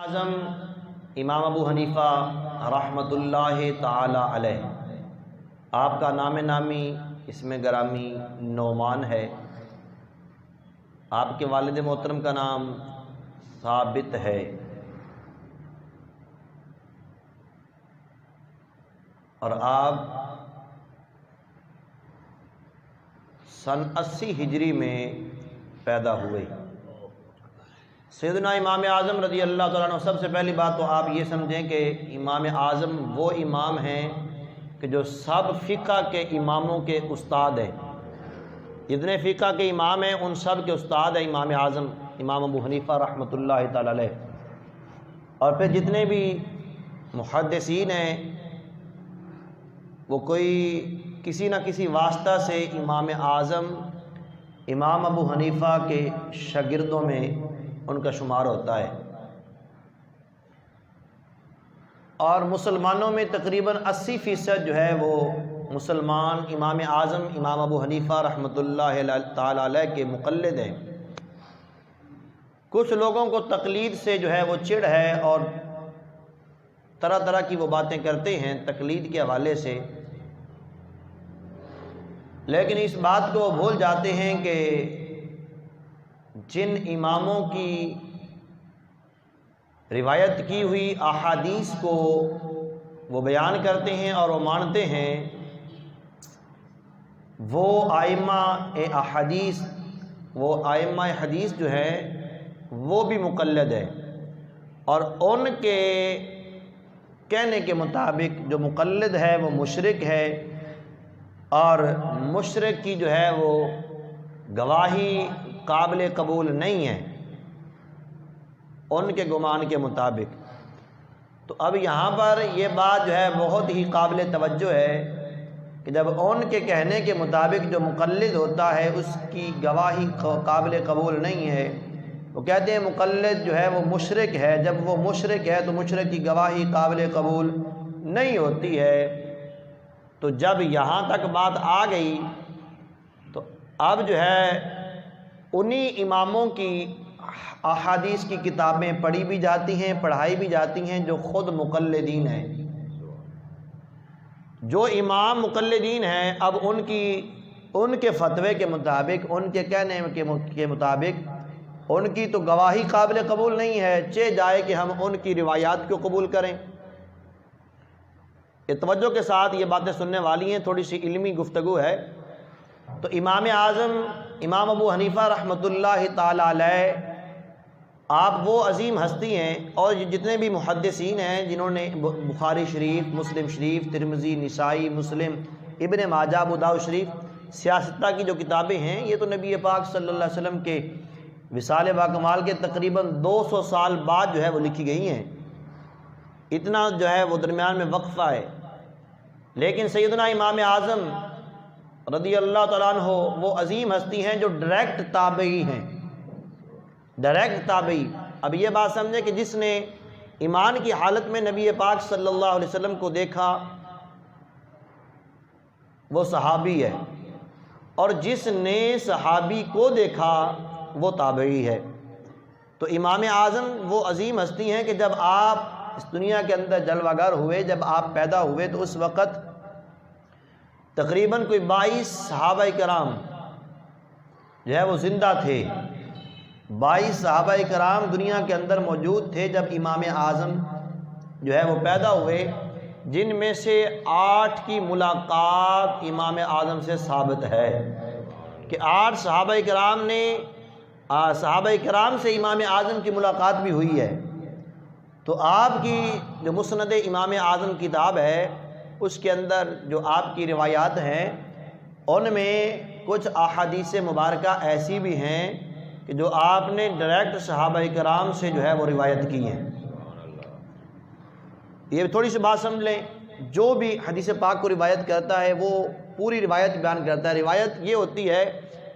اعظم امام ابو حنیفہ رحمۃ اللہ تعالی علیہ، آپ کا نام نامی اسم گرامی نعمان ہے۔ آپ کے والد محترم کا نام ثابت ہے، اور آپ سن 80 ہجری میں پیدا ہوئے۔ سیدنا امام اعظم رضی اللہ تعالیٰ عنہ، سب سے پہلی بات تو آپ یہ سمجھیں کہ امام اعظم وہ امام ہیں کہ جو سب فقہ کے اماموں کے استاد ہیں۔ جتنے فقہ کے امام ہیں ان سب کے استاد ہیں امام اعظم امام ابو حنیفہ رحمۃ اللہ تعالی علیہ۔ اور پھر جتنے بھی محدثین ہیں وہ کوئی کسی نہ کسی واسطہ سے امام اعظم امام ابو حنیفہ کے شاگردوں میں ان کا شمار ہوتا ہے۔ اور مسلمانوں میں تقریباً 80% جو ہے وہ مسلمان امام اعظم امام ابو حنیفہ رحمۃ اللہ تعالی علیہ کے مقلد ہیں۔ کچھ لوگوں کو تقلید سے جو ہے وہ چڑ ہے اور طرح طرح کی وہ باتیں کرتے ہیں تقلید کے حوالے سے، لیکن اس بات کو بھول جاتے ہیں کہ جن اماموں کی روایت کی ہوئی احادیث کو وہ بیان کرتے ہیں اور وہ مانتے ہیں، وہ ائمہ احادیث، وہ ائمہ حدیث جو ہے وہ بھی مقلد ہے، اور ان کے کہنے کے مطابق جو مقلد ہے وہ مشرک ہے، اور مشرک کی جو ہے وہ گواہی قابل قبول نہیں ہے ان کے گمان کے مطابق۔ تو اب یہاں پر یہ بات جو ہے بہت ہی قابل توجہ ہے کہ جب ان کے کہنے کے مطابق جو مقلد ہوتا ہے اس کی گواہی قابل قبول نہیں ہے، وہ کہتے ہیں مقلد جو ہے وہ مشرک ہے، جب وہ مشرک ہے تو مشرک کی گواہی قابل قبول نہیں ہوتی ہے۔ تو جب یہاں تک بات آ گئی تو اب جو ہے انہی اماموں کی احادیث کی کتابیں پڑھی بھی جاتی ہیں، پڑھائی بھی جاتی ہیں جو خود مقلدین ہیں۔ جو امام مقلدین ہیں اب ان کے فتوے کے مطابق، ان کے کہنے کے مطابق ان کی تو گواہی قابل قبول نہیں ہے، چہ جائے کہ ہم ان کی روایات کو قبول کریں۔ یہ توجہ کے ساتھ یہ باتیں سننے والی ہیں، تھوڑی سی علمی گفتگو ہے۔ تو امام اعظم امام ابو حنیفہ رحمۃ اللہ تعالی علیہ آپ وہ عظیم ہستی ہیں، اور جتنے بھی محدثین ہیں جنہوں نے بخاری شریف، مسلم شریف، ترمذی، نسائی، مسلم، ابن ماجہ، ابو داؤد شریف، سیاستہ کی جو کتابیں ہیں یہ تو نبی پاک صلی اللہ علیہ وسلم کے وصال باکمال کے تقریباً 200 سال بعد جو ہے وہ لکھی گئی ہیں، اتنا جو ہے وہ درمیان میں وقفہ ہے۔ لیکن سیدنا امام اعظم رضی اللہ تعالیٰ عنہ وہ عظیم ہستی ہیں جو ڈائریکٹ تابعی ہیں، ڈائریکٹ تابعی۔ اب یہ بات سمجھیں کہ جس نے ایمان کی حالت میں نبی پاک صلی اللہ علیہ وسلم کو دیکھا وہ صحابی ہے، اور جس نے صحابی کو دیکھا وہ تابعی ہے۔ تو امام اعظم وہ عظیم ہستی ہیں کہ جب آپ اس دنیا کے اندر جلوہ گر ہوئے، جب آپ پیدا ہوئے تو اس وقت تقریباً کوئی 22 صحابہ کرام جو ہے وہ زندہ تھے، 22 صحابہ کرام دنیا کے اندر موجود تھے جب امام اعظم جو ہے وہ پیدا ہوئے، جن میں سے 8 کی ملاقات امام اعظم سے ثابت ہے کہ 8 صحابہ کرام سے امام اعظم کی ملاقات بھی ہوئی ہے۔ تو آپ کی جو مسند امام اعظم کتاب ہے اس کے اندر جو آپ کی روایات ہیں ان میں کچھ احادیث مبارکہ ایسی بھی ہیں کہ جو آپ نے ڈائریکٹ صحابہ کرام سے جو ہے وہ روایت کی ہیں۔ یہ تھوڑی سی بات سمجھ لیں، جو بھی حدیث پاک کو روایت کرتا ہے وہ پوری روایت بیان کرتا ہے۔ روایت یہ ہوتی ہے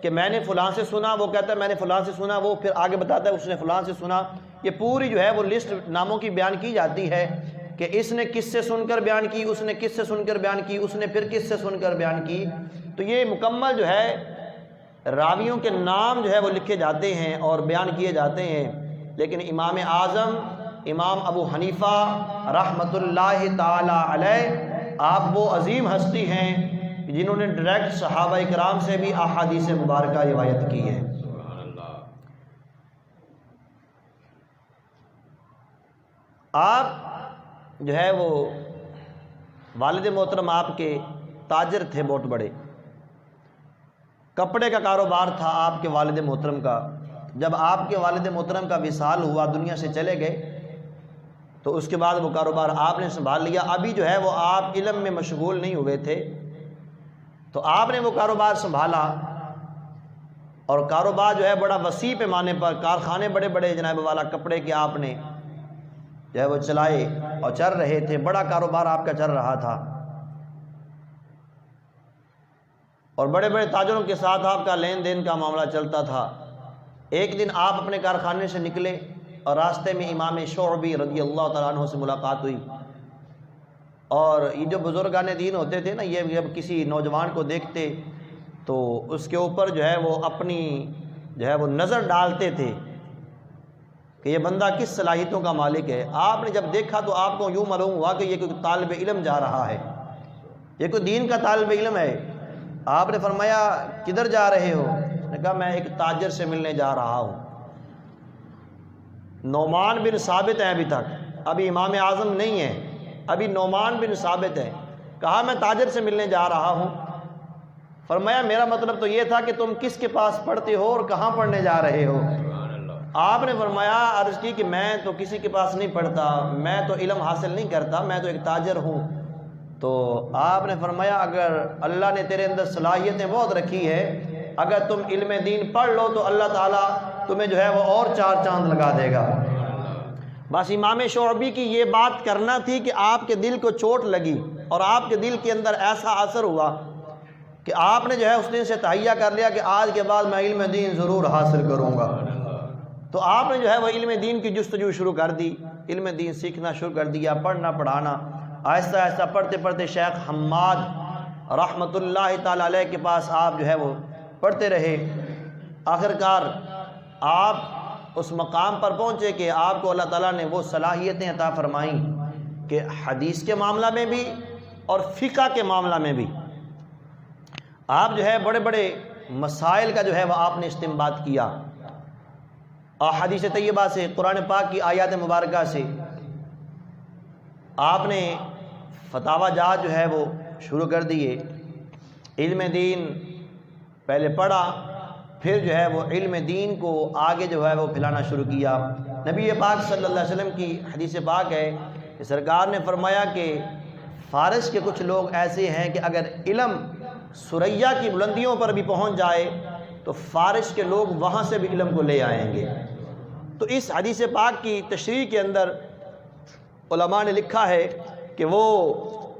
کہ میں نے فلاں سے سنا، وہ کہتا ہے میں نے فلاں سے سنا، وہ پھر آگے بتاتا ہے اس نے فلاں سے سنا۔ یہ پوری جو ہے وہ لسٹ ناموں کی بیان کی جاتی ہے کہ اس نے کس سے سن کر بیان کی، اس نے کس سے سن کر بیان کی، اس نے پھر کس سے سن کر بیان کی۔ تو یہ مکمل جو ہے راویوں کے نام جو ہے وہ لکھے جاتے ہیں اور بیان کیے جاتے ہیں، لیکن امام اعظم امام ابو حنیفہ رحمۃ اللہ تعالی علیہ، آپ وہ عظیم ہستی ہیں جنہوں نے ڈائریکٹ صحابہ کرام سے بھی احادیث مبارکہ روایت کی ہے۔ آپ جو ہے وہ والد محترم آپ کے تاجر تھے بہت بڑے، کپڑے کا کاروبار تھا آپ کے والد محترم کا۔ جب آپ کے والد محترم کا وصال ہوا، دنیا سے چلے گئے، تو اس کے بعد وہ کاروبار آپ نے سنبھال لیا۔ ابھی جو ہے وہ آپ علم میں مشغول نہیں ہوئے تھے، تو آپ نے وہ کاروبار سنبھالا، اور کاروبار جو ہے بڑا وسیع پیمانے پر، کارخانے بڑے بڑے جناب والا کپڑے کے آپ نے جو ہے وہ چلائے اور چل رہے تھے، بڑا کاروبار آپ کا چل رہا تھا، اور بڑے بڑے تاجروں کے ساتھ آپ کا لین دین کا معاملہ چلتا تھا۔ ایک دن آپ اپنے کارخانے سے نکلے اور راستے میں امام شعبی رضی اللہ تعالیٰ عنہ سے ملاقات ہوئی، اور یہ جو بزرگان دین ہوتے تھے نا، یہ جب کسی نوجوان کو دیکھتے تو اس کے اوپر جو ہے وہ اپنی جو ہے وہ نظر ڈالتے تھے کہ یہ بندہ کس صلاحیتوں کا مالک ہے۔ آپ نے جب دیکھا تو آپ کو یوں معلوم ہوا کہ یہ کوئی طالب علم جا رہا ہے، یہ کوئی دین کا طالب علم ہے۔ آپ نے فرمایا کدھر جا رہے ہو؟ نے کہا میں ایک تاجر سے ملنے جا رہا ہوں۔ نعمان بن ثابت ہے ابھی تک، ابھی امام اعظم نہیں ہے، ابھی نعمان بن ثابت ہے۔ کہا میں تاجر سے ملنے جا رہا ہوں۔ فرمایا میرا مطلب تو یہ تھا کہ تم کس کے پاس پڑھتے ہو اور کہاں پڑھنے جا رہے ہو؟ آپ نے فرمایا، عرض کی کہ میں تو کسی کے پاس نہیں پڑھتا، میں تو علم حاصل نہیں کرتا، میں تو ایک تاجر ہوں۔ تو آپ نے فرمایا اگر اللہ نے تیرے اندر صلاحیتیں بہت رکھی ہے، اگر تم علم دین پڑھ لو تو اللہ تعالیٰ تمہیں جو ہے وہ اور 4 چاند لگا دے گا۔ بس امام شعبی کی یہ بات کرنا تھی کہ آپ کے دل کو چوٹ لگی، اور آپ کے دل کے اندر ایسا اثر ہوا کہ آپ نے جو ہے اس دن سے تہیہ کر لیا کہ آج کے بعد میں علم دین ضرور حاصل کروں گا۔ تو آپ نے جو ہے وہ علم دین کی جستجو شروع کر دی، علم دین سیکھنا شروع کر دیا، پڑھنا پڑھانا۔ آہستہ آہستہ پڑھتے پڑھتے شیخ حماد رحمۃ اللہ تعالی علیہ کے پاس آپ جو ہے وہ پڑھتے رہے۔ آخرکار آپ اس مقام پر پہنچے کہ آپ کو اللہ تعالیٰ نے وہ صلاحیتیں عطا فرمائیں کہ حدیث کے معاملہ میں بھی اور فقہ کے معاملہ میں بھی آپ جو ہے بڑے بڑے مسائل کا جو ہے وہ آپ نے استنباط کیا، اور حدیث طیبہ سے، قرآن پاک کی آیات مبارکہ سے آپ نے فتاوی جات جو ہے وہ شروع کر دیے۔ علم دین پہلے پڑھا، پھر جو ہے وہ علم دین کو آگے جو ہے وہ پھیلانا شروع کیا۔ نبی پاک صلی اللہ علیہ وسلم کی حدیث پاک ہے کہ سرکار نے فرمایا کہ فارس کے کچھ لوگ ایسے ہیں کہ اگر علم ثریا کی بلندیوں پر بھی پہنچ جائے تو فارس کے لوگ وہاں سے بھی علم کو لے آئیں گے۔ تو اس حدیث پاک کی تشریح کے اندر علماء نے لکھا ہے کہ وہ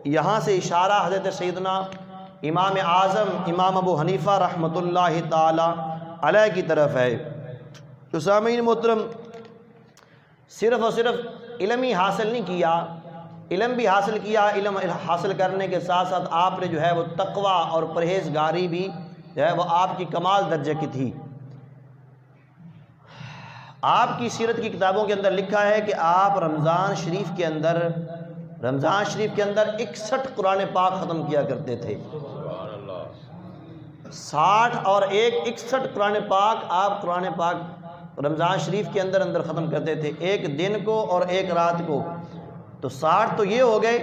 یہاں سے اشارہ حضرت سیدنا امام اعظم امام ابو حنیفہ رحمۃ اللہ تعالی علیہ کی طرف ہے۔ تو سامعین محترم، صرف اور صرف علم ہی حاصل نہیں کیا، علم بھی حاصل کیا، علم حاصل کرنے کے ساتھ ساتھ آپ نے جو ہے وہ تقوی اور پرہیزگاری بھی جو ہے وہ آپ کی کمال درجے کی تھی۔ آپ کی سیرت کی کتابوں کے اندر لکھا ہے کہ آپ رمضان شریف کے اندر 61 قرآن پاک ختم کیا کرتے تھے۔ 60 اور 61 قرآن پاک آپ قرآن پاک رمضان شریف کے اندر ختم کرتے تھے، ایک دن کو اور ایک رات کو۔ تو 60 تو یہ ہو گئے،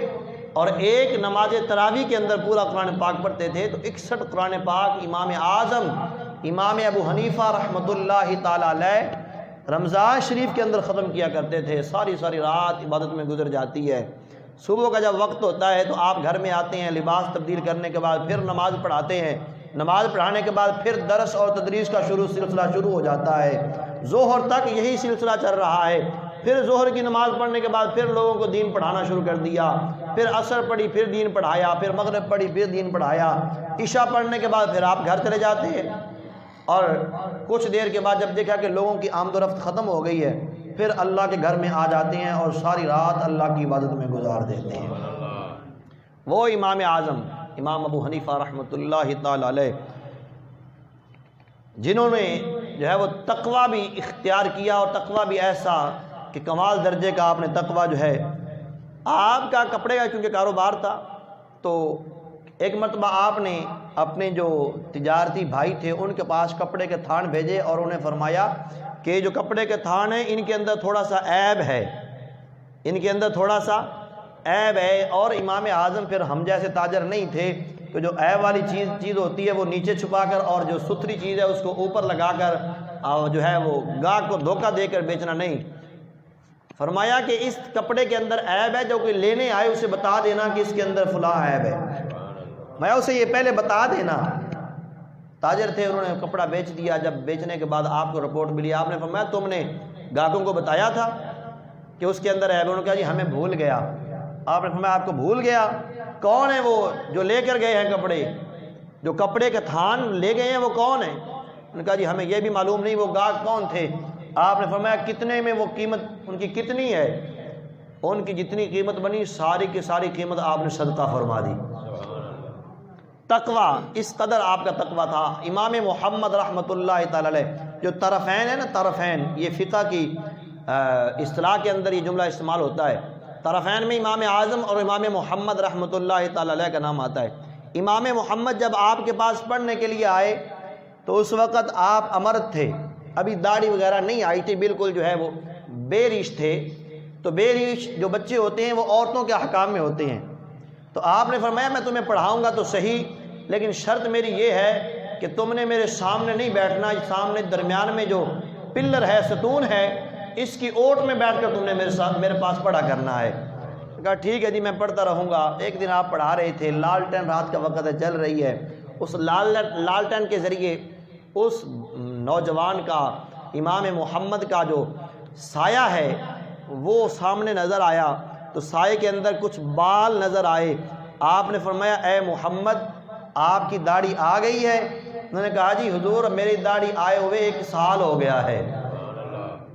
اور ایک نماز تراویح کے اندر پورا قرآن پاک پڑھتے تھے۔ تو 61 قرآن پاک امام اعظم امام ابو حنیفہ رحمۃ اللہ تعالی علیہ رمضان شریف کے اندر ختم کیا کرتے تھے۔ ساری رات عبادت میں گزر جاتی ہے۔ صبح کا جب وقت ہوتا ہے تو آپ گھر میں آتے ہیں، لباس تبدیل کرنے کے بعد پھر نماز پڑھاتے ہیں، نماز پڑھانے کے بعد پھر درس اور تدریس کا سلسلہ شروع ہو جاتا ہے۔ ظہر تک یہی سلسلہ چل رہا ہے، پھر ظہر کی نماز پڑھنے کے بعد پھر لوگوں کو دین پڑھانا شروع کر دیا، پھر عصر پڑھی پھر دین پڑھایا، پھر مغرب پڑھی پھر دین پڑھایا، عشاء پڑھنے کے بعد پھر آپ گھر چلے جاتے ہیں، اور کچھ دیر کے بعد جب دیکھا کہ لوگوں کی آمد و رفت ختم ہو گئی ہے، پھر اللہ کے گھر میں آ جاتے ہیں اور ساری رات اللہ کی عبادت میں گزار دیتے ہیں۔ وہ امام اعظم امام ابو حنیفہ رحمۃ اللہ تعالی علیہ جنہوں نے جو ہے وہ تقوی بھی اختیار کیا، اور تقوی بھی ایسا کہ کمال درجے کا آپ نے تقویٰ جو ہے، آپ کا کپڑے کا چونکہ کاروبار تھا، تو ایک مرتبہ آپ نے اپنے جو تجارتی بھائی تھے ان کے پاس کپڑے کے تھان بھیجے اور انہیں فرمایا کہ جو کپڑے کے تھان ہیں ان کے اندر تھوڑا سا عیب ہے، ان کے اندر تھوڑا سا عیب ہے۔ اور امام اعظم پھر ہم جیسے تاجر نہیں تھے کہ جو عیب والی چیز ہوتی ہے وہ نیچے چھپا کر اور جو ستھری چیز ہے اس کو اوپر لگا کر جو ہے وہ گاہک کو دھوکہ دے کر بیچنا نہیں۔ فرمایا کہ اس کپڑے کے اندر عیب ہے، جو کوئی لینے آئے اسے بتا دینا کہ اس کے اندر فلاں عیب ہے، میں اسے یہ پہلے بتا دینا۔ تاجر تھے، انہوں نے کپڑا بیچ دیا۔ جب بیچنے کے بعد آپ کو رپورٹ ملی، آپ نے فرمایا تم نے گاہکوں کو بتایا تھا کہ اس کے اندر عیب؟ انہوں نے کہا جی ہمیں بھول گیا۔ آپ نے فرمایا آپ کو بھول گیا؟ کون ہے وہ جو لے کر گئے ہیں کپڑے، جو کپڑے کے تھان لے گئے ہیں وہ کون ہیں؟ انہوں نے کہا جی ہمیں یہ بھی معلوم نہیں وہ گاہک کون تھے۔ آپ نے فرمایا کتنے میں وہ قیمت ان کی کتنی ہے؟ ان کی جتنی قیمت بنی ساری کی ساری قیمت آپ نے صدقہ فرما دی۔ تقویٰ، اس قدر آپ کا تقویٰ تھا۔ امام محمد رحمۃ اللہ تعالی علیہ، جو طرفین ہے نا، طرفین، یہ فقہ کی اصطلاح کے اندر یہ جملہ استعمال ہوتا ہے۔ طرفین میں امام اعظم اور امام محمد رحمۃ اللہ تعالی علیہ کا نام آتا ہے۔ امام محمد جب آپ کے پاس پڑھنے کے لیے آئے تو اس وقت آپ امرد تھے، ابھی داڑھی وغیرہ نہیں آئی تھی، بالکل جو ہے وہ بے ریش تھے۔ تو بے ریش جو بچے ہوتے ہیں وہ عورتوں کے احکام میں ہوتے ہیں۔ تو آپ نے فرمایا میں تمہیں پڑھاؤں گا تو صحیح، لیکن شرط میری یہ ہے کہ تم نے میرے سامنے نہیں بیٹھنا، سامنے درمیان میں جو پلر ہے، ستون ہے، اس کی اوٹ میں بیٹھ کر تم نے میرے پاس پڑھا کرنا ہے۔ کہا ٹھیک ہے جی میں پڑھتا رہوں گا۔ ایک دن آپ پڑھا رہے تھے، لالٹین رات کا وقت ہے، جل رہی ہے، اس لالٹین کے ذریعے اس نوجوان کا، امام محمد کا جو سایہ ہے وہ سامنے نظر آیا، تو سائے کے اندر کچھ بال نظر آئے۔ آپ نے فرمایا اے محمد آپ کی داڑھی آ گئی ہے؟ انہوں نے کہا جی حضور میری داڑھی آئے ہوئے 1 سال ہو گیا ہے،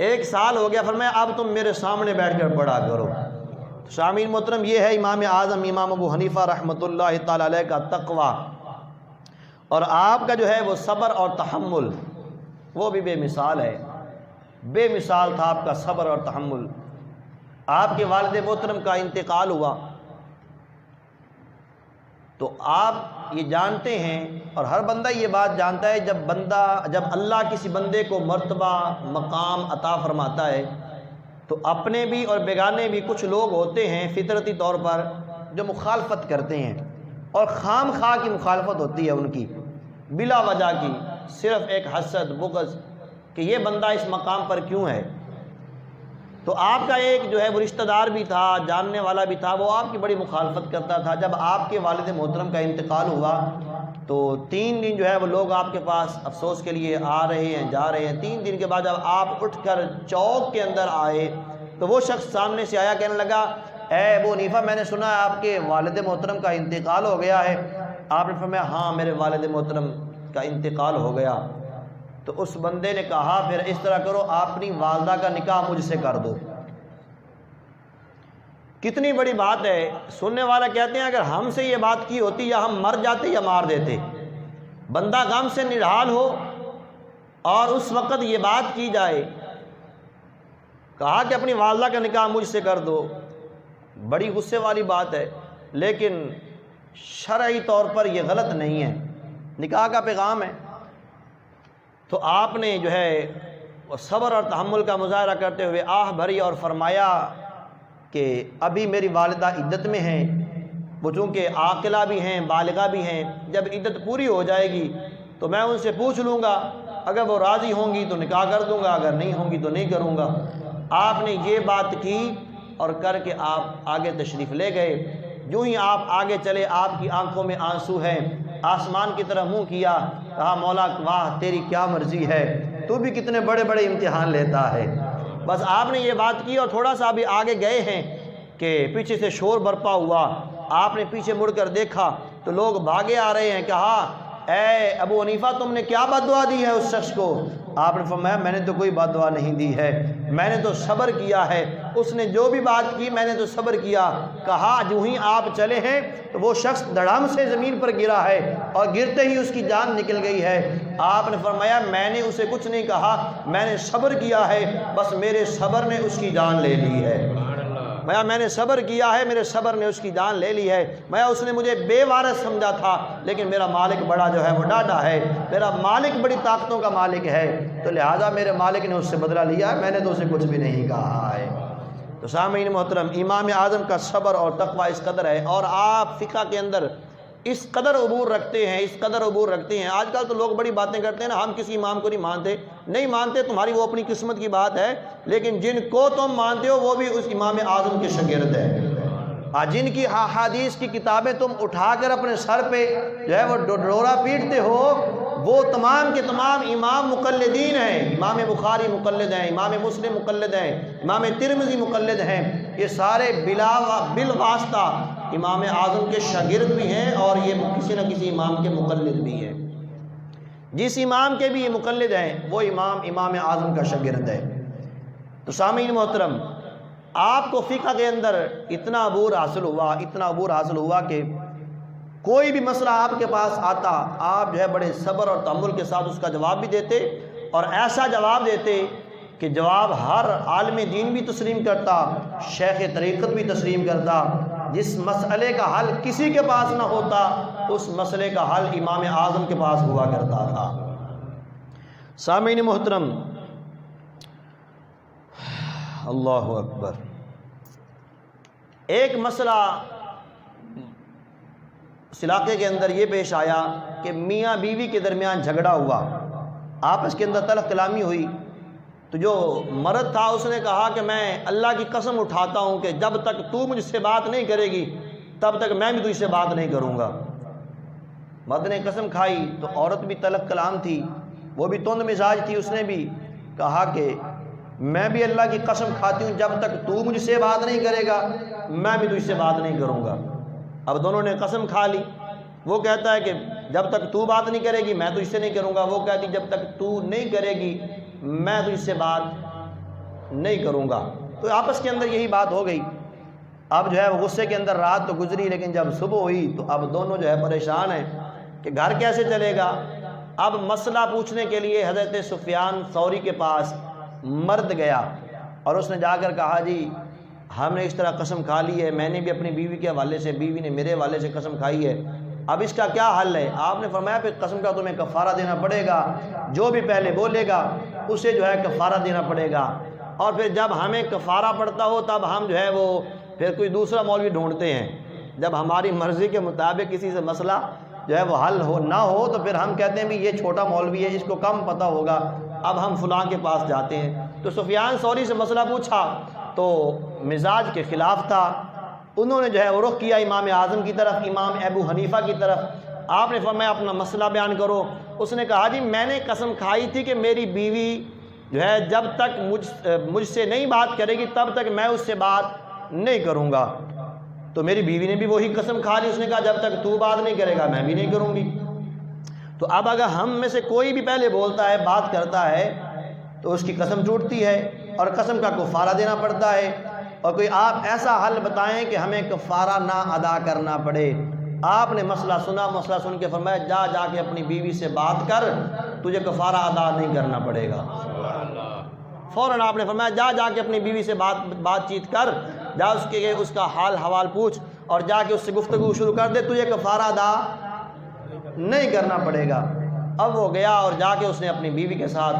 1 سال ہو گیا۔ فرمایا اب تم میرے سامنے بیٹھ کر پڑھا کرو۔ شامعین محترم، یہ ہے امام اعظم امام ابو حنیفہ رحمۃ اللہ تعالی علیہ کا تقویٰ، اور آپ کا جو ہے وہ صبر اور تحمل وہ بھی بے مثال ہے۔ بے مثال تھا آپ کا صبر اور تحمل۔ آپ کے والد محترم کا انتقال ہوا تو آپ یہ جانتے ہیں، اور ہر بندہ یہ بات جانتا ہے، جب اللہ کسی بندے کو مرتبہ مقام عطا فرماتا ہے تو اپنے بھی اور بیگانے بھی کچھ لوگ ہوتے ہیں فطرتی طور پر جو مخالفت کرتے ہیں، اور خام خواہ کی مخالفت ہوتی ہے ان کی، بلا وجہ کی، صرف ایک حسد بغض کہ یہ بندہ اس مقام پر کیوں ہے۔ تو آپ کا ایک جو ہے وہ رشتہ دار بھی تھا، جاننے والا بھی تھا، وہ آپ کی بڑی مخالفت کرتا تھا۔ جب آپ کے والد محترم کا انتقال ہوا تو 3 دن جو ہے وہ لوگ آپ کے پاس افسوس کے لیے آ رہے ہیں جا رہے ہیں۔ 3 دن کے بعد جب آپ اٹھ کر چوک کے اندر آئے تو وہ شخص سامنے سے آیا، کہنے لگا اے ابو حنیفہ میں نے سنا ہے آپ کے والد محترم کا انتقال ہو گیا ہے۔ آپ نے فرمایا ہاں میرے والد محترم کا انتقال ہو گیا۔ تو اس بندے نے کہا پھر اس طرح کرو، اپنی والدہ کا نکاح مجھ سے کر دو۔ کتنی بڑی بات ہے۔ سننے والا کہتے ہیں اگر ہم سے یہ بات کی ہوتی یا ہم مر جاتے یا مار دیتے۔ بندہ غم سے نڈھال ہو اور اس وقت یہ بات کی جائے، کہا کہ اپنی والدہ کا نکاح مجھ سے کر دو، بڑی غصے والی بات ہے، لیکن شرعی طور پر یہ غلط نہیں ہے، نکاح کا پیغام ہے۔ تو آپ نے جو ہے صبر اور تحمل کا مظاہرہ کرتے ہوئے آہ بھری اور فرمایا کہ ابھی میری والدہ عدت میں ہیں، وہ چونکہ عاقلہ بھی ہیں بالغہ بھی ہیں، جب عدت پوری ہو جائے گی تو میں ان سے پوچھ لوں گا، اگر وہ راضی ہوں گی تو نکاح کر دوں گا، اگر نہیں ہوں گی تو نہیں کروں گا۔ آپ نے یہ بات کی اور کر کے آپ آگے تشریف لے گئے۔ جو ہی آپ آگے چلے آپ کی آنکھوں میں آنسو ہیں، آسمان کی طرف منہ کیا، کہا مولا واہ تیری کیا مرضی ہے، تو بھی کتنے بڑے بڑے امتحان لیتا ہے۔ بس آپ نے یہ بات کی اور تھوڑا سا بھی آگے گئے ہیں کہ پیچھے سے شور برپا ہوا۔ آپ نے پیچھے مڑ کر دیکھا تو لوگ بھاگے آ رہے ہیں، کہا اے ابو حنیفہ تم نے کیا بد دعا دی ہے اس شخص کو؟ آپ نے فرمایا میں نے تو کوئی بد دعا نہیں دی ہے، میں نے تو صبر کیا ہے، اس نے جو بھی بات کی میں نے تو صبر کیا۔ کہا جو ہی آپ چلے ہیں تو وہ شخص دڑام سے زمین پر گرا ہے اور گرتے ہی اس کی جان نکل گئی ہے۔ آپ نے فرمایا میں نے اسے کچھ نہیں کہا، میں نے صبر کیا ہے، بس میرے صبر نے اس کی جان لے لی ہے۔ میں نے صبر کیا ہے، میرے صبر نے اس کی جان لے لی ہے۔ اس نے مجھے بے وارث سمجھا تھا، لیکن میرا مالک بڑا جو ہے وہ ڈاڈا ہے، میرا مالک بڑی طاقتوں کا مالک ہے، تو لہٰذا میرے مالک نے اس سے بدلہ لیا ہے، میں نے تو اسے کچھ بھی نہیں کہا ہے۔ تو سامعین محترم، امام اعظم کا صبر اور تقوی اس قدر ہے، اور آپ فقہ کے اندر اس قدر عبور رکھتے ہیں، اس قدر عبور رکھتے ہیں۔ آج کل تو لوگ بڑی باتیں کرتے ہیں نا، ہم کسی امام کو نہیں مانتے، تمہاری وہ اپنی قسمت کی بات ہے، لیکن جن کو تم مانتے ہو وہ بھی اس امام اعظم کے شاگرد ہیں۔ جن کی احادیث کی کتابیں تم اٹھا کر اپنے سر پہ جو ہے وہ ڈورا پیٹتے ہو، وہ تمام کے تمام امام مقلدین ہیں۔ امام بخاری مقلد ہیں، امام مسلم مقلد ہیں، امام ترمذی مقلد ہیں، یہ سارے بالواسطہ امام اعظم کے شاگرد بھی ہیں، اور یہ کسی نہ کسی امام کے مقلد بھی ہیں۔ جس امام کے بھی یہ مقلد ہیں وہ امام اعظم کا شاگرد ہے۔ تو سامعین محترم، آپ کو فقہ کے اندر اتنا عبور حاصل ہوا کہ کوئی بھی مسئلہ آپ کے پاس آتا، آپ جو ہے بڑے صبر اور تحمل کے ساتھ اس کا جواب بھی دیتے، اور ایسا جواب دیتے کہ جواب ہر عالم دین بھی تسلیم کرتا، شیخ طریقت بھی تسلیم کرتا۔ جس مسئلے کا حل کسی کے پاس نہ ہوتا، اس مسئلے کا حل امام اعظم کے پاس ہوا کرتا تھا۔ سامعین محترم، اللہ اکبر، ایک مسئلہ اس علاقے کے اندر یہ پیش آیا کہ میاں بیوی کے درمیان جھگڑا ہوا، آپس کے اندر تلخ کلامی ہوئی، تو جو مرد تھا اس نے کہا کہ میں اللہ کی قسم اٹھاتا ہوں کہ جب تک تو مجھ سے بات نہیں کرے گی تب تک میں بھی تجھ سے بات نہیں کروں گا۔ مرد نے قسم کھائی تو عورت بھی تلخ کلام تھی، وہ بھی تند مزاج تھی، اس نے بھی کہا کہ میں بھی اللہ کی قسم کھاتی ہوں جب تک تو مجھ سے بات نہیں کرے گا میں بھی تجھ سے بات نہیں کروں گا۔ اب دونوں نے قسم کھا لی، وہ کہتا ہے کہ جب تک تو بات نہیں کرے گی میں تجھ سے نہیں کروں گا، وہ کہتی جب تک تو نہیں کرے گی میں تجھ سے بات نہیں کروں گا۔ تو آپس کے اندر یہی بات ہو گئی۔ اب جو ہے وہ غصے کے اندر رات تو گزری، لیکن جب صبح ہوئی تو اب دونوں جو ہے پریشان ہیں کہ گھر کیسے چلے گا۔ اب مسئلہ پوچھنے کے لیے حضرت سفیان ثوری کے پاس مرد گیا، اور اس نے جا کر کہا جی ہم نے اس طرح قسم کھا لی ہے، میں نے بھی اپنی بیوی کے حوالے سے، بیوی نے میرے حوالے سے قسم کھائی ہے، اب اس کا کیا حل ہے؟ آپ نے فرمایا پھر قسم کا تمہیں کفارہ دینا پڑے گا، جو بھی پہلے بولے گا اسے جو ہے کفارہ دینا پڑے گا، اور پھر جب ہمیں کفارہ پڑتا ہو تب ہم جو ہے وہ پھر کوئی دوسرا مولوی ڈھونڈتے ہیں۔ جب ہماری مرضی کے مطابق کسی سے مسئلہ جو ہے وہ حل نہ ہو تو پھر ہم کہتے ہیں بھی یہ چھوٹا مولوی ہے، اس کو کم پتہ ہوگا، اب ہم فلاں کے پاس جاتے ہیں۔ تو سفیان ثوری سے مسئلہ پوچھا تو مزاج کے خلاف تھا، انہوں نے جو ہے وہ رخ کیا امام اعظم کی طرف، امام ابو حنیفہ کی طرف۔ آپ نے فرمایا اپنا مسئلہ بیان کرو۔ اس نے کہا جی میں نے قسم کھائی تھی کہ میری بیوی جو ہے جب تک مجھ سے نہیں بات کرے گی تب تک میں اس سے بات نہیں کروں گا، تو میری بیوی نے بھی وہی قسم کھا لی، اس نے کہا جب تک تو بات نہیں کرے گا میں بھی نہیں کروں گی۔ تو اب اگر ہم میں سے کوئی بھی پہلے بولتا ہے، بات کرتا ہے، تو اس کی قسم ٹوٹتی ہے اور قسم کا کفارہ دینا پڑتا ہے۔ اور کوئی آپ ایسا حل بتائیں کہ ہمیں کفارہ نہ ادا کرنا پڑے۔ آپ نے مسئلہ سنا، مسئلہ سن کے فرمایا جا کے اپنی بیوی سے بات کر، تجھے کفارہ ادا نہیں کرنا پڑے گا۔ فوراً آپ نے فرمایا جا کے اپنی بیوی سے بات چیت کر، جا اس کا حال حوال پوچھ اور جا کے اس سے گفتگو شروع کر دے، تجھے کفارہ ادا نہیں کرنا پڑے گا۔ اب وہ گیا اور جا کے اس نے اپنی بیوی کے ساتھ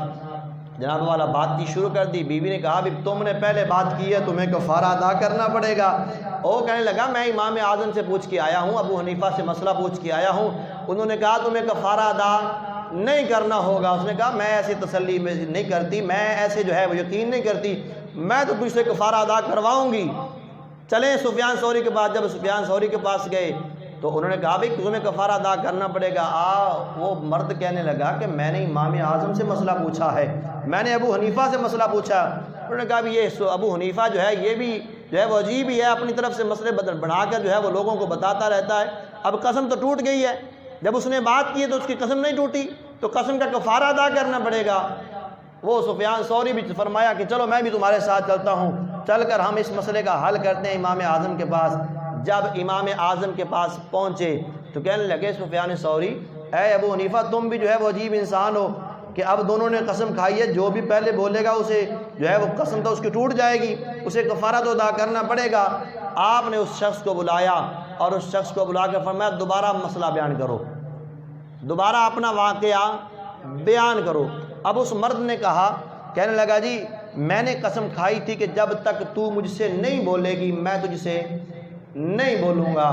جناب والا بات چیت شروع کر دی۔ بیوی نے کہا بھی تم نے پہلے بات کی ہے، تمہیں کفارہ ادا کرنا پڑے گا۔ وہ کہنے لگا میں امام اعظم سے پوچھ کے آیا ہوں، ابو حنیفہ سے مسئلہ پوچھ کے آیا ہوں، انہوں نے کہا تمہیں کفارہ ادا نہیں کرنا ہوگا۔ اس نے کہا میں ایسی تسلی میں نہیں کرتی، میں ایسے جو ہے وہ یقین نہیں کرتی، میں تو تجھ سے کفارہ ادا کرواؤں گی۔ چلیں سفیان ثوری کے پاس، جب سفیان ثوری کے پاس گئے تو انہوں نے کہا بھائی تمہیں کفارہ ادا کرنا پڑے گا۔ وہ مرد کہنے لگا کہ میں نے امام اعظم سے مسئلہ پوچھا ہے، میں نے ابو حنیفہ سے مسئلہ پوچھا۔ انہوں نے کہا بھی یہ ابو حنیفہ جو ہے یہ بھی جو ہے وہ عجیب ہی ہے، اپنی طرف سے مسئلے بنا کر جو ہے وہ لوگوں کو بتاتا رہتا ہے۔ اب قسم تو ٹوٹ گئی ہے، جب اس نے بات کی تو اس کی قسم نہیں ٹوٹی تو قسم کا کفارہ ادا کرنا پڑے گا۔ وہ سفیان ثوری بھی فرمایا کہ چلو میں بھی تمہارے ساتھ چلتا ہوں، چل کر ہم اس مسئلے کا حل کرتے ہیں امام اعظم کے پاس۔ جب امام اعظم کے پاس پہنچے تو کہنے لگے سفیان ثوری، اے ابو حنیفہ تم بھی جو ہے وہ عجیب انسان ہو کہ اب دونوں نے قسم کھائی ہے، جو بھی پہلے بولے گا اسے جو ہے وہ قسم تو اس کی ٹوٹ جائے گی، اسے کفارہ تو ادا کرنا پڑے گا۔ آپ نے اس شخص کو بلایا اور اس شخص کو بلا کر فرمایا دوبارہ مسئلہ بیان کرو، دوبارہ اپنا واقعہ بیان کرو۔ اب اس مرد نے کہا، کہنے لگا جی میں نے قسم کھائی تھی کہ جب تک تو مجھ سے نہیں بولے گی میں تجھ سے نہیں بولوں گا،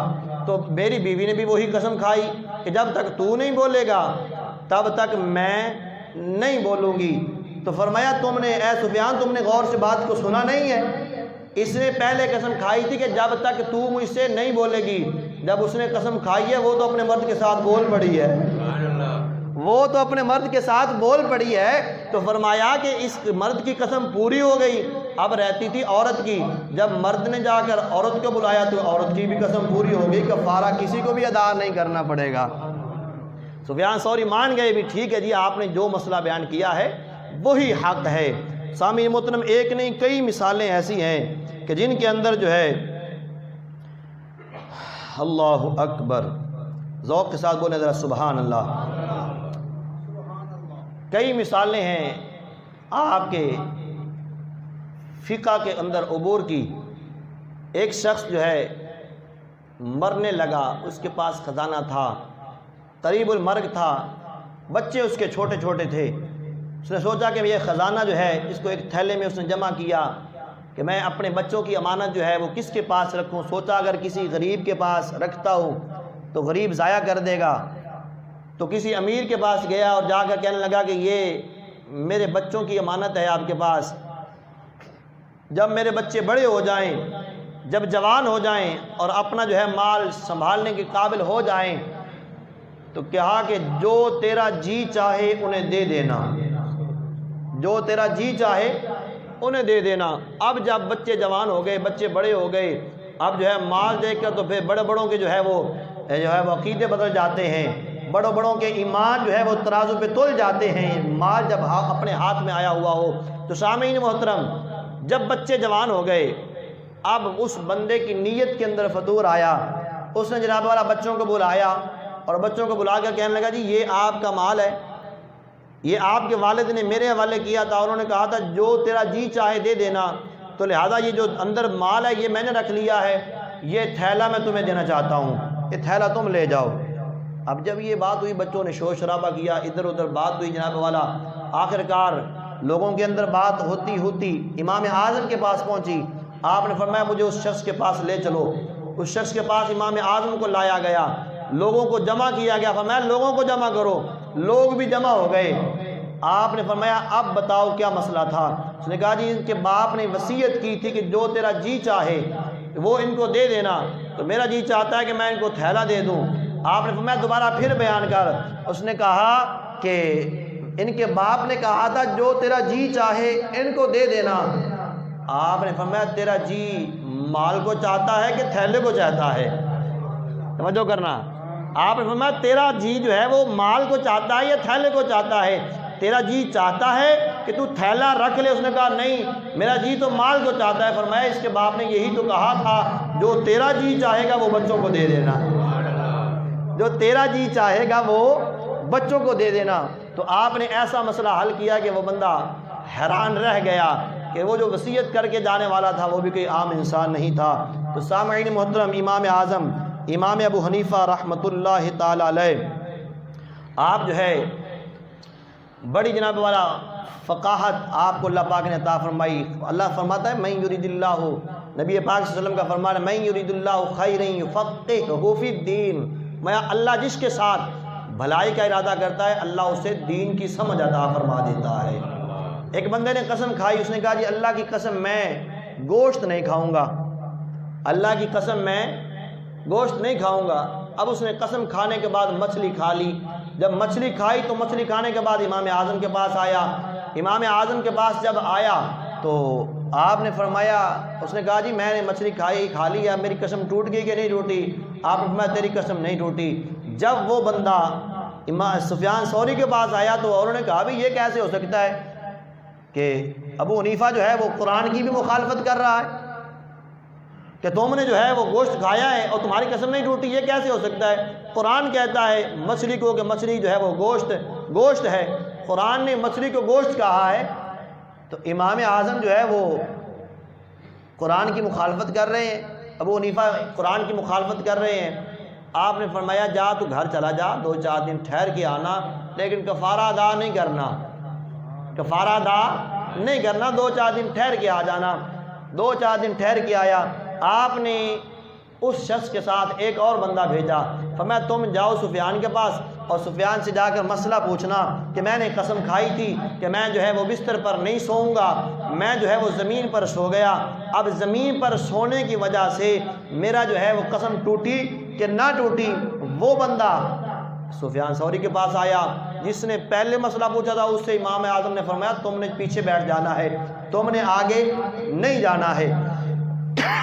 تو میری بیوی نے بھی وہی قسم کھائی کہ جب تک تو نہیں بولے گا تب تک میں نہیں بولوں گی۔ تو فرمایا تم نے اے سفیان تم نے غور سے بات کو سنا نہیں ہے، اس نے پہلے قسم کھائی تھی کہ جب تک تو مجھ سے نہیں بولے گی، جب اس نے قسم کھائی ہے وہ تو اپنے مرد کے ساتھ بول پڑی ہے، وہ تو اپنے مرد کے ساتھ بول پڑی ہے۔ تو فرمایا کہ اس مرد کی قسم پوری ہو گئی، اب رہتی تھی عورت کی، جب مرد نے جا کر عورت کو بلایا تو عورت کی بھی قسم پوری ہو گئی، کفارہ کسی کو بھی ادا نہیں کرنا پڑے گا۔ سفیان ثوری مان گئے بھی ٹھیک ہے جی آپ نے جو مسئلہ بیان کیا ہے وہی حق ہے۔ سامعین محترم ایک نہیں کئی مثالیں ایسی ہیں کہ جن کے اندر جو ہے اللہ اکبر، ذوق کے ساتھ بولیں ذرا سبحان اللہ، کئی مثالیں ہیں آپ کے فقہ کے اندر عبور کی۔ ایک شخص جو ہے مرنے لگا، اس کے پاس خزانہ تھا، قریب المرگ تھا، بچے اس کے چھوٹے چھوٹے تھے، اس نے سوچا کہ یہ خزانہ جو ہے اس کو ایک تھیلے میں اس نے جمع کیا کہ میں اپنے بچوں کی امانت جو ہے وہ کس کے پاس رکھوں، سوچا اگر کسی غریب کے پاس رکھتا ہوں تو غریب ضائع کر دے گا، تو کسی امیر کے پاس گیا اور جا کر کہنے لگا کہ یہ میرے بچوں کی امانت ہے آپ کے پاس، جب میرے بچے بڑے ہو جائیں، جب جوان ہو جائیں اور اپنا جو ہے مال سنبھالنے کے قابل ہو جائیں تو کہا کہ جو تیرا جی چاہے انہیں دے دینا، جو تیرا جی چاہے انہیں دے دینا۔ اب جب بچے جوان ہو گئے، بچے بڑے ہو گئے، اب جو ہے مال دیکھ کر تو پھر بڑے بڑوں کے جو ہے وہ عقیدے بدل جاتے ہیں، بڑوں بڑوں کے ایمان جو ہے وہ ترازو پہ تول جاتے ہیں، مال جب اپنے ہاتھ میں آیا ہوا ہو۔ تو سامعین محترم جب بچے جوان ہو گئے، اب اس بندے کی نیت کے اندر فطور آیا، اس نے جناب والا بچوں کو بلایا اور بچوں کو بلا کر کہنے لگا جی یہ آپ کا مال ہے، یہ آپ کے والد نے میرے حوالے کیا تھا، انہوں نے کہا تھا جو تیرا جی چاہے دے دینا، تو لہذا یہ جو اندر مال ہے یہ میں نے رکھ لیا ہے، یہ تھیلا میں تمہیں دینا چاہتا ہوں، یہ تھیلا تم لے جاؤ۔ اب جب یہ بات ہوئی بچوں نے شور شرابہ کیا، ادھر ادھر بات ہوئی جناب والا، آخرکار لوگوں کے اندر بات ہوتی ہوتی امام اعظم کے پاس پہنچی۔ آپ نے فرمایا مجھے اس شخص کے پاس لے چلو۔ اس شخص کے پاس امام اعظم کو لایا گیا، لوگوں کو جمع کیا گیا، فرمایا لوگوں کو جمع کرو، لوگ بھی جمع ہو گئے۔ آپ نے فرمایا اب بتاؤ کیا مسئلہ تھا؟ اس نے کہا جی ان کے باپ نے وصیت کی تھی کہ جو تیرا جی چاہے وہ ان کو دے دینا، تو میرا جی چاہتا ہے کہ میں ان کو تھیلا دے دوں۔ آپ نے فرمایا دوبارہ پھر بیان کر۔ اس نے کہا کہ ان کے باپ نے کہا تھا جو تیرا جی چاہے ان کو دے دینا۔ آپ نے فرمایا تیرا جی مال کو چاہتا ہے کہ تھیلے کو چاہتا ہے؟ توجہ کرنا۔ آپ نے فرمایا تیرا جی جو ہے وہ مال کو چاہتا ہے یا تھیلے کو چاہتا ہے؟ تیرا جی چاہتا ہے کہ تو تھیلا رکھ لے؟ اس نے کہا نہیں، میرا جی تو مال کو چاہتا ہے۔ فرمایا اس کے باپ نے یہی تو کہا تھا جو تیرا جی چاہے گا وہ بچوں کو دے دینا، جو تیرا جی چاہے گا وہ بچوں کو دے دینا۔ تو آپ نے ایسا مسئلہ حل کیا کہ وہ بندہ حیران رہ گیا کہ وہ جو وصیت کر کے جانے والا تھا وہ بھی کوئی عام انسان نہیں تھا۔ تو سامعین محترم امام اعظم امام ابو حنیفہ رحمۃ اللہ تعالی علیہ آپ جو ہے بڑی جناب والا فقاہت آپ کو اللہ پاک نے عطا فرمائی۔ اللہ فرماتا ہے من یرید اللہ، نبی پاک صلی اللہ علیہ وسلم کا فرمان ہے من یرید اللہ خیرا یفقہہ فی الدین، میں اللہ جس کے ساتھ بھلائی کا ارادہ کرتا ہے اللہ اسے دین کی سمجھ عطا فرما دیتا ہے۔ ایک بندے نے قسم کھائی، اس نے کہا جی اللہ کی قسم میں گوشت نہیں کھاؤں گا، اللہ کی قسم میں گوشت نہیں کھاؤں گا۔ اب اس نے قسم کھانے کے بعد مچھلی کھا لی، جب مچھلی کھائی تو مچھلی کھانے کے بعد امام اعظم کے پاس آیا۔ امام اعظم کے پاس جب آیا تو آپ نے فرمایا، اس نے کہا جی میں نے مچھلی کھا لی ہے، میری قسم ٹوٹ گئی کہ نہیں ٹوٹی؟ آپ نے فرمایا تیری قسم نہیں ٹوٹی، جب وہ بندہ امام سفیان ثوری کے پاس آیا تو انہوں نے کہا بھی یہ کیسے ہو سکتا ہے کہ ابو حنیفہ جو ہے وہ قرآن کی بھی مخالفت کر رہا ہے کہ تم نے جو ہے وہ گوشت کھایا ہے اور تمہاری قسم نہیں ٹوٹی، یہ کیسے ہو سکتا ہے؟ قرآن کہتا ہے مچھلی کو کہ مچھلی جو ہے وہ گوشت ہے، قرآن نے مچھلی کو گوشت کہا ہے، تو امام اعظم جو ہے وہ قرآن کی مخالفت کر رہے ہیں، ابو حنیفہ قرآن کی مخالفت کر رہے ہیں۔ آپ نے فرمایا جا تو گھر چلا جا، 2-4 دن ٹھہر کے آنا، لیکن کفارہ ادا نہیں کرنا، کفارہ ادا نہیں کرنا، 2-4 دن ٹھہر کے آ جانا۔ 2-4 دن ٹھہر کے آیا، آپ نے اس شخص کے ساتھ ایک اور بندہ بھیجا، فرمایا تم جاؤ سفیان کے پاس اور سفیان سے جا کر مسئلہ پوچھنا کہ میں نے قسم کھائی تھی کہ میں جو ہے وہ بستر پر نہیں سوؤں گا، میں جو ہے وہ زمین پر سو گیا، اب زمین پر سونے کی وجہ سے میرا جو ہے وہ قسم ٹوٹی کہ نہ ٹوٹی۔ وہ بندہ سفیان ثوری کے پاس آیا جس نے پہلے مسئلہ پوچھا تھا، اس سے امام اعظم نے فرمایا تم نے پیچھے بیٹھ جانا ہے، تم نے آگے نہیں جانا ہے۔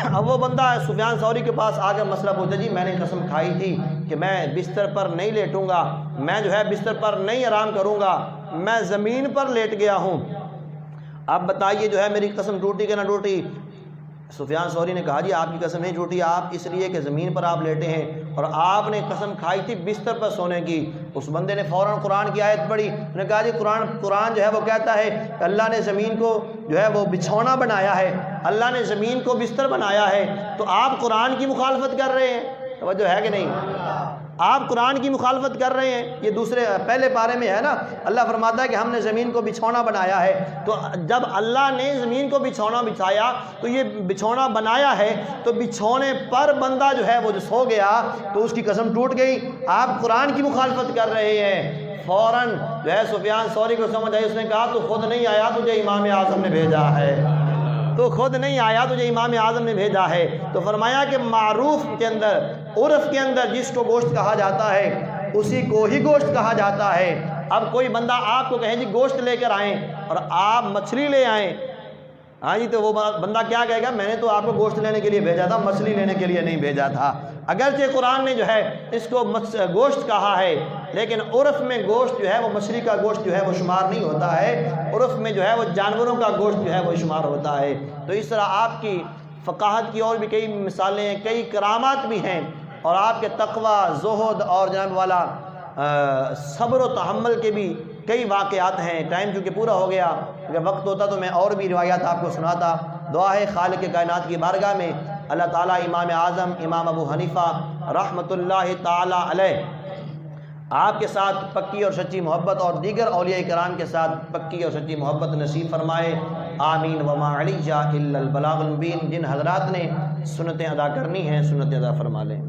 اب وہ بندہ سفیان ثوری کے پاس آ کر مسئلہ پوچھا، جی میں نے قسم کھائی تھی کہ میں بستر پر نہیں لیٹوں گا، میں جو ہے بستر پر نہیں آرام کروں گا، میں زمین پر لیٹ گیا ہوں، اب بتائیے جو ہے میری قسم ٹوٹی کہ نہ ٹوٹی؟ سفیان ثوری نے کہا جی آپ کی قسم نہیں ٹوٹی، آپ اس لیے کہ زمین پر آپ لیٹے ہیں اور آپ نے قسم کھائی تھی بستر پر سونے کی۔ اس بندے نے فوراً قرآن کی آیت پڑھی، انہوں نے کہا جی قرآن جو ہے وہ کہتا ہے کہ اللہ نے زمین کو جو ہے وہ بچھونا بنایا ہے، اللہ نے زمین کو بستر بنایا ہے، تو آپ قرآن کی مخالفت کر رہے ہیں۔ توجہ ہے کہ نہیں؟ آپ قرآن کی مخالفت کر رہے ہیں۔ یہ پہلے پارے میں ہے نا، اللہ فرماتا ہے کہ ہم نے زمین کو بچھونا بنایا ہے، تو جب اللہ نے زمین کو بچھونا بچھایا تو یہ بچھونا بنایا ہے، تو بچھونے پر بندہ جو ہے وہ جو سو گیا تو اس کی قسم ٹوٹ گئی۔ آپ قرآن کی مخالفت کر رہے ہیں۔ فوراً جو ہے سفیان ثوری کو سمجھ آئی، اس نے کہا تو خود نہیں آیا، تجھے امام اعظم نے بھیجا ہے، تو خود نہیں آیا، تجھے امام اعظم نے بھیجا ہے۔ تو فرمایا کہ معروف کے اندر، عرف کے اندر جس کو گوشت کہا جاتا ہے اسی کو ہی گوشت کہا جاتا ہے۔ اب کوئی بندہ آپ کو کہے جی گوشت لے کر آئیں اور آپ مچھلی لے آئیں، ہاں جی، تو وہ بندہ کیا کہے گا؟ میں نے تو آپ کو گوشت لینے کے لیے بھیجا تھا، مچھلی لینے کے لیے نہیں بھیجا تھا۔ اگرچہ قرآن نے جو ہے اس کو گوشت کہا ہے، لیکن عرف میں گوشت جو ہے وہ مچھلی کا گوشت جو ہے وہ شمار نہیں ہوتا ہے، عرف میں جو ہے وہ جانوروں کا گوشت جو ہے وہ شمار ہوتا ہے۔ تو اس طرح آپ کی فقاہت کی اور بھی کئی مثالیں ہیں، کئی کرامات بھی ہیں، اور آپ کے تقوی، زہد اور جناب والا صبر و تحمل کے بھی کئی واقعات ہیں۔ ٹائم چونکہ پورا ہو گیا، اگر وقت ہوتا تو میں اور بھی روایات آپ کو سناتا۔ دعا ہے خالق کائنات کی بارگاہ میں اللہ تعالیٰ امام اعظم امام ابو حنیفہ رحمۃ اللہ تعالیٰ علیہ آپ کے ساتھ پکی اور سچی محبت اور دیگر اولیاء کرام کے ساتھ پکی اور سچی محبت نصیب فرمائے، آمین۔ وما علیہ الا البلاغ المبین۔ جن حضرات نے سنتیں ادا کرنی ہیں سنتیں ادا فرما لیں۔